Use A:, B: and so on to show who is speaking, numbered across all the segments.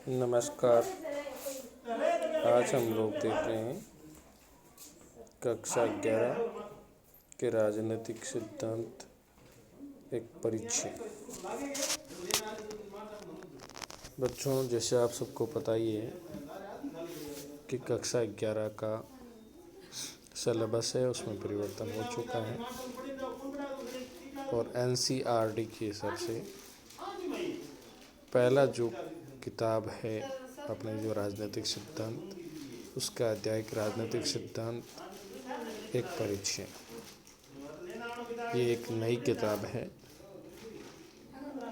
A: नमस्कार। आज हम लोग देख रहे हैं कक्षा 11 के राजनीतिक सिद्धांत एक परिचय। बच्चों, जैसे आप सबको पता ही है कि कक्षा 11 का सिलेबस है, उसमें परिवर्तन हो चुका है और NCERT के हिसाब से पहला जो किताब है अपने जो राजनीतिक सिद्धांत, उसका अध्याय राजनीतिक सिद्धांत एक परिचय, ये एक नई किताब है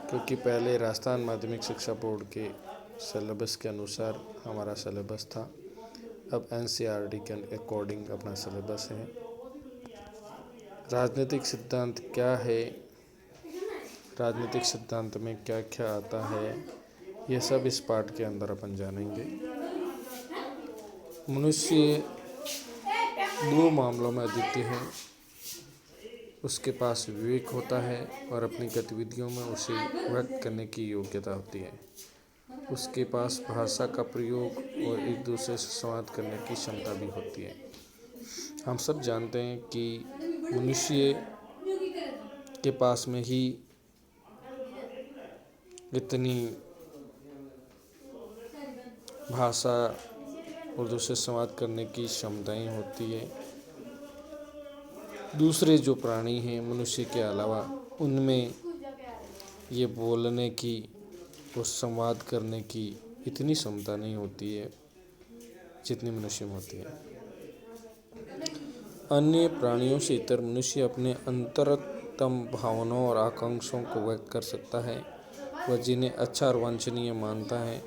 A: क्योंकि पहले राजस्थान माध्यमिक शिक्षा बोर्ड के सिलेबस के अनुसार हमारा सिलेबस था। अब NCERT के अकॉर्डिंग अपना सिलेबस है। राजनीतिक सिद्धांत क्या है, राजनीतिक सिद्धांत में क्या क्या आता है, ये सब इस पाठ के अंदर अपन जानेंगे। मनुष्य दो मामलों में अद्वितीय है। उसके पास विवेक होता है और अपनी गतिविधियों में उसे व्यक्त करने की योग्यता होती है। उसके पास भाषा का प्रयोग और एक दूसरे से संवाद करने की क्षमता भी होती है। हम सब जानते हैं कि मनुष्य के पास में ही इतनी भाषा और दूसरे से संवाद करने की क्षमताएं होती है। दूसरे जो प्राणी हैं मनुष्य के अलावा, उनमें ये बोलने की और संवाद करने की इतनी क्षमता नहीं होती है जितनी मनुष्य में होती है। अन्य प्राणियों से इतर मनुष्य अपने अंतरतम भावनाओं और आकांक्षाओं को व्यक्त कर सकता है। वह जिन्हें अच्छा और वांछनीय मानता है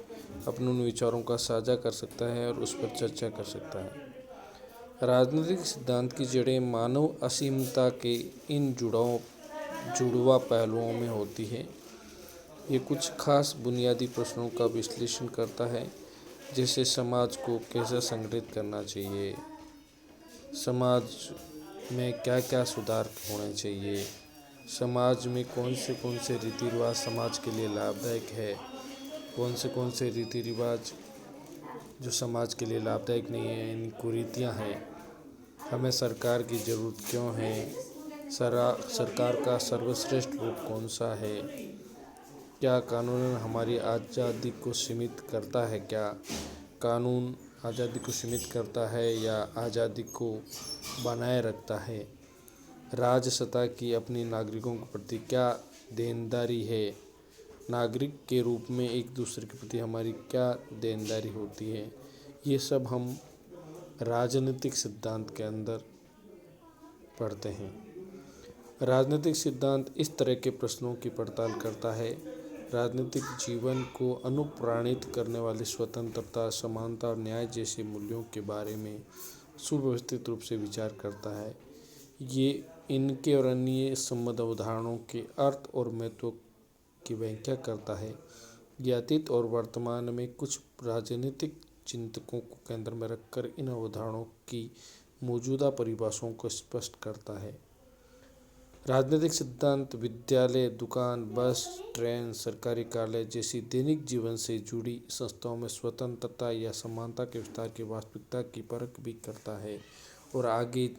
A: अपने उन विचारों का साझा कर सकता है और उस पर चर्चा कर सकता है। राजनीतिक सिद्धांत की जड़ें मानव असीमता के इन जुड़वा पहलुओं में होती है। ये कुछ खास बुनियादी प्रश्नों का विश्लेषण करता है, जैसे समाज को कैसे संगठित करना चाहिए, समाज में क्या क्या सुधार होने चाहिए, समाज में कौन से रीति रिवाज समाज के लिए लाभदायक है, कौन से रीति रिवाज जो समाज के लिए लाभदायक नहीं है, इन कुरीतियाँ हैं, हमें सरकार की ज़रूरत क्यों है, सरकार का सर्वश्रेष्ठ रूप कौन सा है, क्या कानून हमारी आज़ादी को सीमित करता है, क्या कानून आज़ादी को सीमित करता है या आज़ादी को बनाए रखता है, राज सत्ता की अपनी नागरिकों के प्रति क्या देनदारी है, नागरिक के रूप में एक दूसरे के प्रति हमारी क्या देनदारी होती है। ये सब हम राजनीतिक सिद्धांत के अंदर पढ़ते हैं। राजनीतिक सिद्धांत इस तरह के प्रश्नों की पड़ताल करता है। राजनीतिक जीवन को अनुप्राणित करने वाली स्वतंत्रता, समानता और न्याय जैसे मूल्यों के बारे में सुव्यवस्थित रूप से विचार करता है। ये इनके और अन्य संबद्ध उदाहरणों के अर्थ और महत्व की व्याख्या करता है। ये अतीत और वर्तमान में कुछ राजनीतिक चिंतकों को केंद्र में रखकर इन उदाहरणों की मौजूदा परिभाषाओं को स्पष्ट करता है। राजनीतिक सिद्धांत विद्यालय, दुकान, बस, ट्रेन, सरकारी कार्यालय जैसी दैनिक जीवन से जुड़ी संस्थाओं में स्वतंत्रता या समानता के विस्तार की वास्तविकता की परख भी करता है और आगे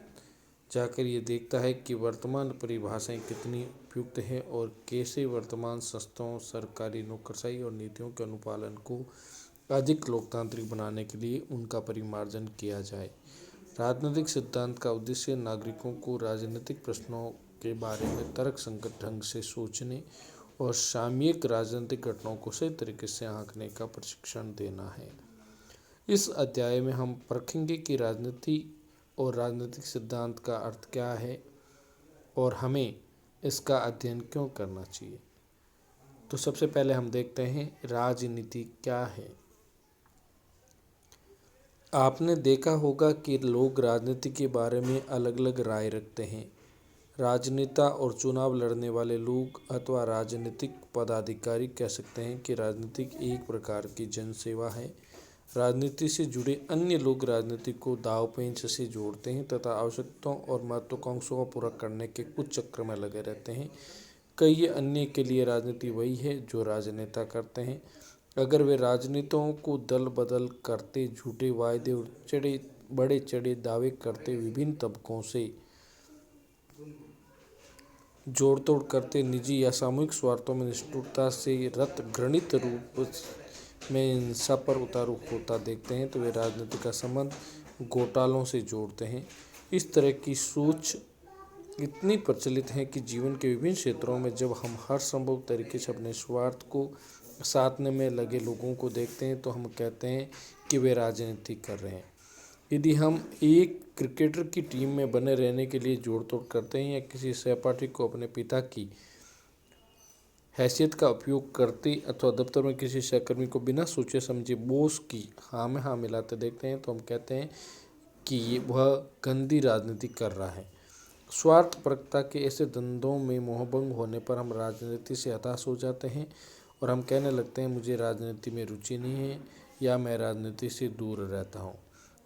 A: जाकर ये देखता है कि वर्तमान परिभाषाएं कितनी उपयुक्त हैं और कैसे वर्तमान संस्थाओं, सरकारी नौकरशाही और नीतियों के अनुपालन को अधिक लोकतांत्रिक बनाने के लिए उनका परिमार्जन किया जाए। राजनीतिक सिद्धांत का उद्देश्य नागरिकों को राजनीतिक प्रश्नों के बारे में तर्कसंगत ढंग से सोचने और सामयिक राजनीतिक घटनाओं को सही तरीके से आंकने का प्रशिक्षण देना है। इस अध्याय में हम परखेंगे कि राजनीति और राजनीतिक सिद्धांत का अर्थ क्या है और हमें इसका अध्ययन क्यों करना चाहिए। तो सबसे पहले हम देखते हैं राजनीति क्या है। आपने देखा होगा कि लोग राजनीति के बारे में अलग अलग राय रखते हैं। राजनेता और चुनाव लड़ने वाले लोग अथवा राजनीतिक पदाधिकारी कह सकते हैं कि राजनीति एक प्रकार की जनसेवा है। राजनीति से जुड़े अन्य लोग राजनीति को दांवपेच से जोड़ते हैं तथा आवश्यकताओं और महत्वाकांक्षाओं को पूरा करने के कुछ चक्र में लगे रहते हैं। कई अन्य के लिए राजनीति वही है जो राजनेता करते हैं। अगर वे राजनीतियों को दल बदल करते, झूठे वायदे और बड़े चढ़े दावे करते, विभिन्न तबकों से जोड़ तोड़ करते, निजी या सामूहिक स्वार्थों में निष्ठुरता से रत घृणित रूप में हिंसा पर उतारू होता देखते हैं, तो वे राजनीति का संबंध घोटालों से जोड़ते हैं। इस तरह की सोच इतनी प्रचलित है कि जीवन के विभिन्न क्षेत्रों में जब हम हर संभव तरीके से अपने स्वार्थ को साधने में लगे लोगों को देखते हैं, तो हम कहते हैं कि वे राजनीति कर रहे हैं। यदि हम एक क्रिकेटर की टीम में बने रहने के लिए जोड़ तोड़ करते हैं या किसी सहपाठी को अपने पिता की हैसियत का उपयोग करते अथवा दफ्तर में किसी सहकर्मी को बिना सोचे समझे बॉस की हाँ में हाँ मिलाते देखते हैं, तो हम कहते हैं कि वह गंदी राजनीति कर रहा है। स्वार्थपरकता के ऐसे धंधों में मोहभंग होने पर हम राजनीति से हताश हो जाते हैं और हम कहने लगते हैं मुझे राजनीति में रुचि नहीं है या मैं राजनीति से दूर रहता हूँ।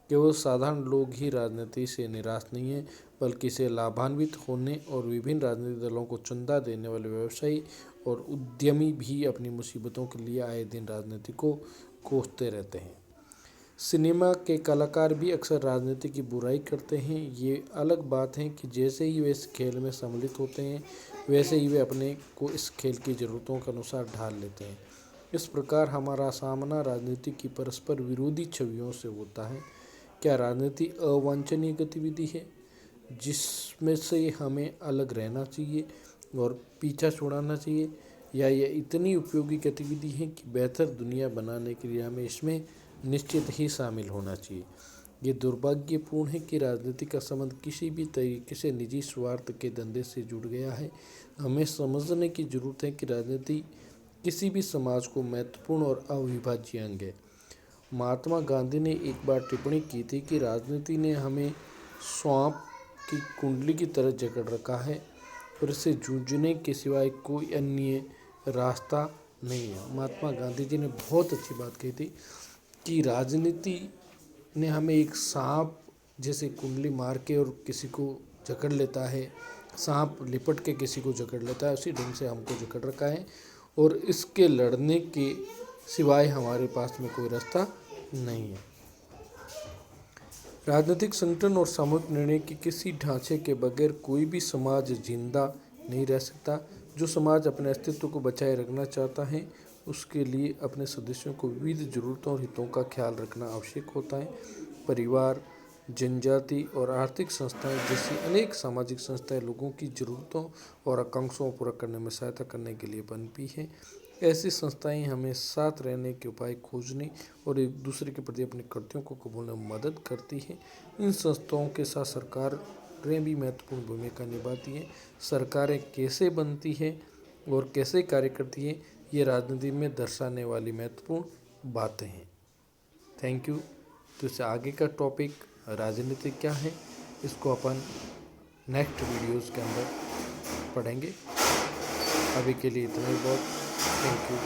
A: केवल साधारण लोग ही राजनीति से निराश नहीं है, बल्कि इसे लाभान्वित होने और विभिन्न राजनीतिक दलों को चंदा देने वाले व्यवसायी और उद्यमी भी अपनी मुसीबतों के लिए आए दिन राजनीति को कोसते रहते हैं। सिनेमा के कलाकार भी अक्सर राजनीति की बुराई करते हैं। ये अलग बात है कि जैसे ही वे इस खेल में सम्मिलित होते हैं, वैसे ही वे अपने को इस खेल की ज़रूरतों के अनुसार ढाल लेते हैं। इस प्रकार हमारा सामना राजनीति की परस्पर विरोधी छवियों से होता है। क्या राजनीति अवांछनीय गतिविधि है जिसमें से हमें अलग रहना चाहिए और पीछा छुड़ाना चाहिए, या यह इतनी उपयोगी गतिविधि है कि बेहतर दुनिया बनाने के लिए हमें इसमें निश्चित ही शामिल होना चाहिए? ये दुर्भाग्यपूर्ण है कि राजनीति का संबंध किसी भी तरीके से निजी स्वार्थ के धंधे से जुड़ गया है। हमें समझने की जरूरत है कि राजनीति किसी भी समाज को महत्वपूर्ण और अविभाज्य अंग है। महात्मा गांधी ने एक बार टिप्पणी की थी कि राजनीति ने हमें सांप की कुंडली की तरह जकड़ रखा है और इससे जूझने के सिवाय कोई अन्य रास्ता नहीं है। महात्मा गांधी जी ने बहुत अच्छी बात कही थी कि राजनीति ने हमें एक सांप जैसे कुंडली मार के और किसी को जकड़ लेता है, सांप लिपट के किसी को जकड़ लेता है, उसी ढंग से हमको जकड़ रखा है और इसके लड़ने के सिवाय हमारे पास में कोई रास्ता नहीं है। राजनीतिक संगठन और सामूहिक निर्णय के किसी ढांचे के बगैर कोई भी समाज जिंदा नहीं रह सकता। जो समाज अपने अस्तित्व को बचाए रखना चाहता है, उसके लिए अपने सदस्यों को विविध जरूरतों और हितों का ख्याल रखना आवश्यक होता है। परिवार, जनजाति और आर्थिक संस्थाएं जैसी अनेक सामाजिक संस्थाएं लोगों की जरूरतों और आकांक्षाओं को पूरा करने में सहायता करने के लिए बनती हैं। ऐसी संस्थाएं हमें साथ रहने के उपाय खोजने और एक दूसरे के प्रति अपने कर्तव्यों को कबूलने में मदद करती हैं। इन संस्थाओं के साथ सरकारें भी महत्वपूर्ण भूमिका निभाती हैं। सरकारें कैसे बनती हैं और कैसे कार्य करती हैं, ये राजनीति में दर्शाने वाली महत्वपूर्ण बातें हैं। Thank you. तो इससे आगे का टॉपिक राजनीति क्या है, इसको अपन नेक्स्ट वीडियोस के अंदर पढ़ेंगे। अभी के लिए इतना ही बहुत। Thank you.